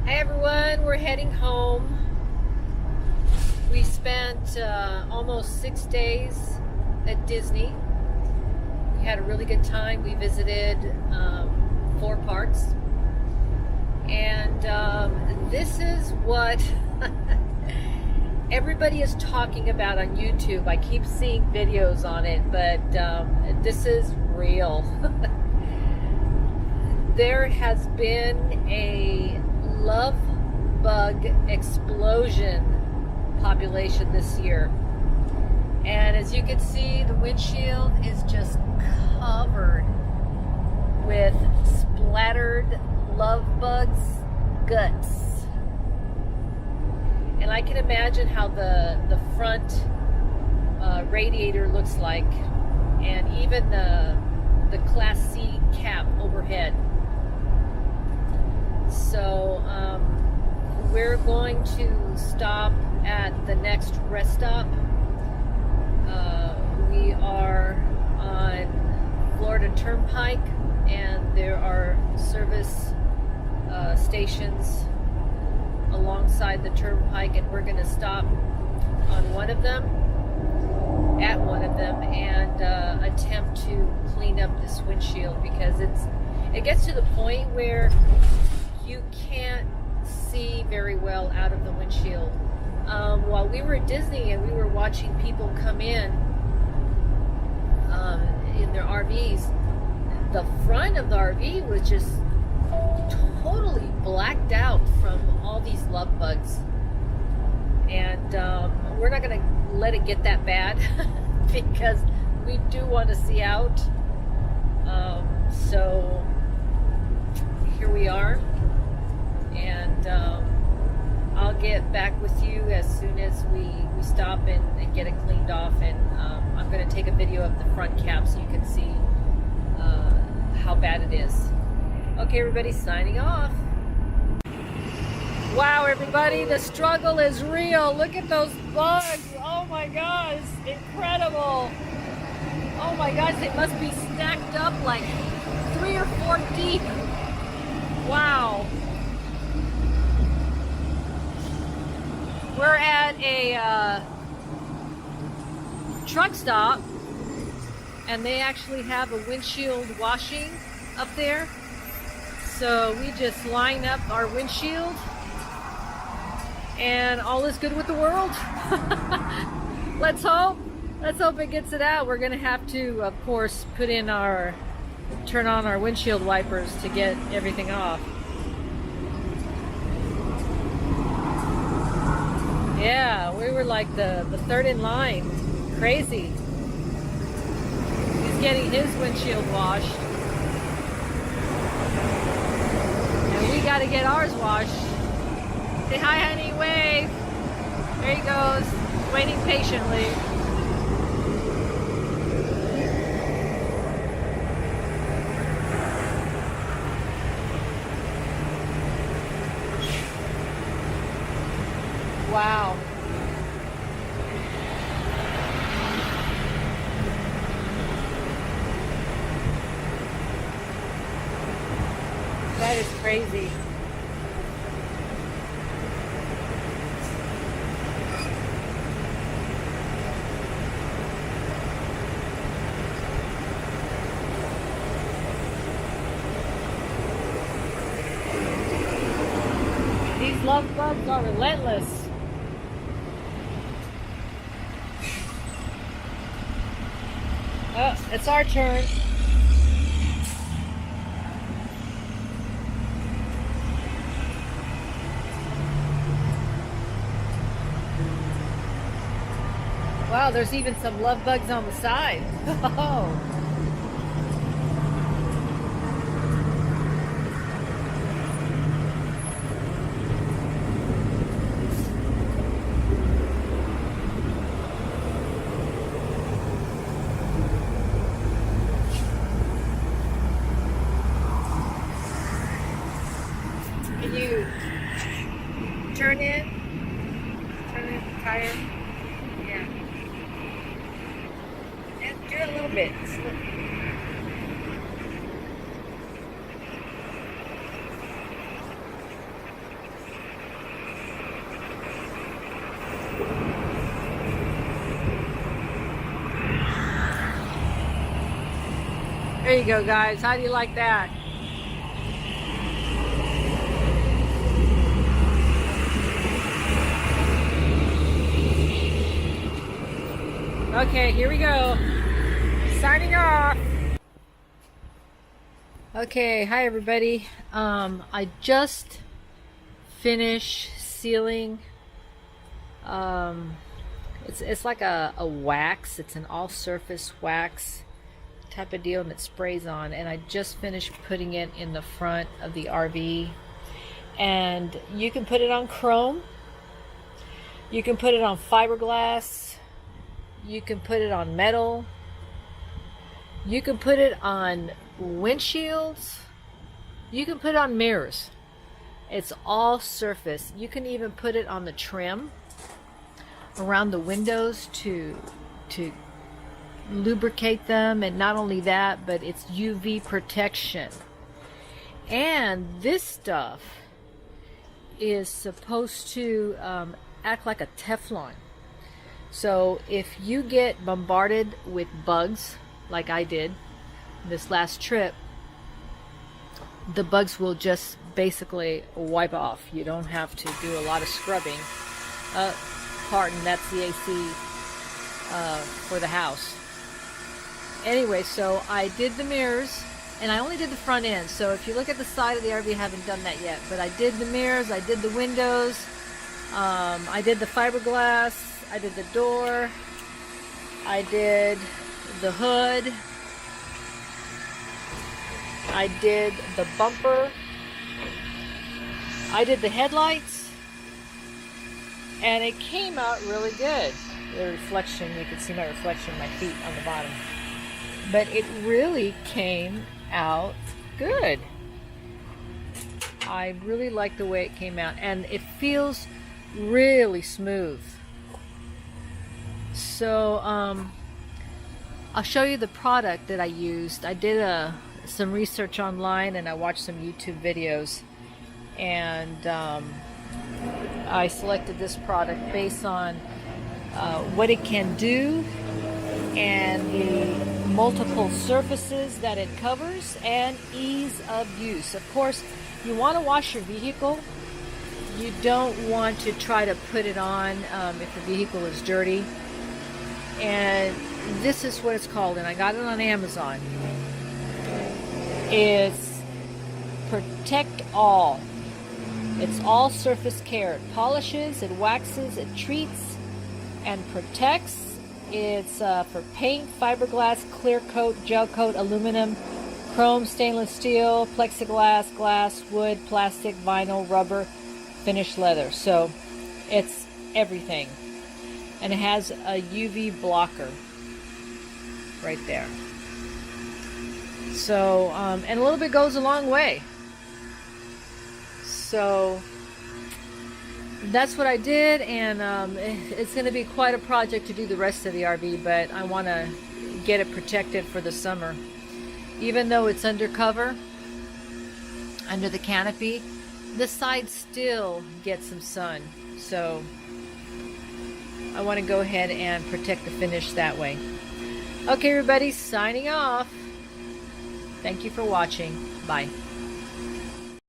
Hi everyone, we're heading home. We spent almost 6 days at Disney. We had a really good time. We visited 4 parks. And this is what everybody is talking about on YouTube. I keep seeing videos on it, but this is real. There has been a love bug explosion population this year. And as you can see, the windshield is just covered with splattered love bugs guts. And I can imagine how the front radiator looks like, and even the Class C cap overhead. So we're going to stop at the next rest stop. We are on Florida Turnpike, and there are service stations alongside the turnpike, and we're going to stop on one of them, and attempt to clean up this windshield, because it gets to the point where you can't see very well out of the windshield. While we were at Disney and we were watching people come in their RVs, the front of the RV was just totally blacked out from all these love bugs. And we're not going to let it get that bad because we do want to see out. So here we are. And I'll get back with you as soon as we stop and get it cleaned off. And I'm going to take a video of the front cap so you can see how bad it is. Okay, everybody, signing off. Wow, everybody, the struggle is real. Look at those bugs. Oh my gosh, incredible. Oh my gosh, they must be stacked up like 3 or 4 deep. Wow. We're at a truck stop, and they actually have a windshield washing up there. So we just line up our windshield, and all is good with the world. Let's hope it gets it out. We're gonna have to, of course, turn on our windshield wipers to get everything off. Yeah, we were like the third in line. Crazy. He's getting his windshield washed. And we gotta get ours washed. Say hi, honey, wave. There he goes, waiting patiently. Wow. That is crazy. These love bugs are relentless. Oh, it's our turn. Wow, there's even some love bugs on the side. Oh. Can you turn in the tire? Yeah. And do it a little bit. There you go, guys. How do you like that? Okay, here we go. Signing off. Okay, hi everybody. I just finished sealing. It's like a wax. It's an all-surface wax type of deal, and it sprays on. And I just finished putting it in the front of the RV. And you can put it on chrome. You can put it on fiberglass. You can put it on metal. You can put it on windshields. You can put it on mirrors. It's all surface. You can even put it on the trim around the windows to lubricate them. And not only that, but it's UV protection. And this stuff is supposed to act like a Teflon. So if you get bombarded with bugs like I did this last trip, the bugs will just basically wipe off. You don't have to do a lot of scrubbing. Pardon, that's the AC for the house. Anyway, so I did the mirrors, and I only did the front end. So if you look at the side of the RV, I haven't done that yet. But I did the mirrors, I did the windows, I did the fiberglass, I did the door, I did the hood, I did the bumper, I did the headlights, and it came out really good. The reflection, you can see my reflection of my feet on the bottom. But it really came out good. I really like the way it came out, and it feels really smooth. So I'll show you the product that I used. I did some research online, and I watched some YouTube videos, and I selected this product based on what it can do and the multiple surfaces that it covers and ease of use. Of course, you want to wash your vehicle. You don't want to try to put it on if the vehicle is dirty. And this is what it's called, and I got it on Amazon. It's Protect All. It's all surface care. It polishes, it waxes, it treats, and protects. It's for paint, fiberglass, clear coat, gel coat, aluminum, chrome, stainless steel, plexiglass, glass, wood, plastic, vinyl, rubber, finished leather. So it's everything. And it has a UV blocker right there. So, and a little bit goes a long way. So that's what I did, and it's going to be quite a project to do the rest of the RV, but I want to get it protected for the summer. Even though it's undercover, under the canopy, the side still gets some sun. So I want to go ahead and protect the finish that way. Okay, everybody, signing off. Thank you for watching. Bye.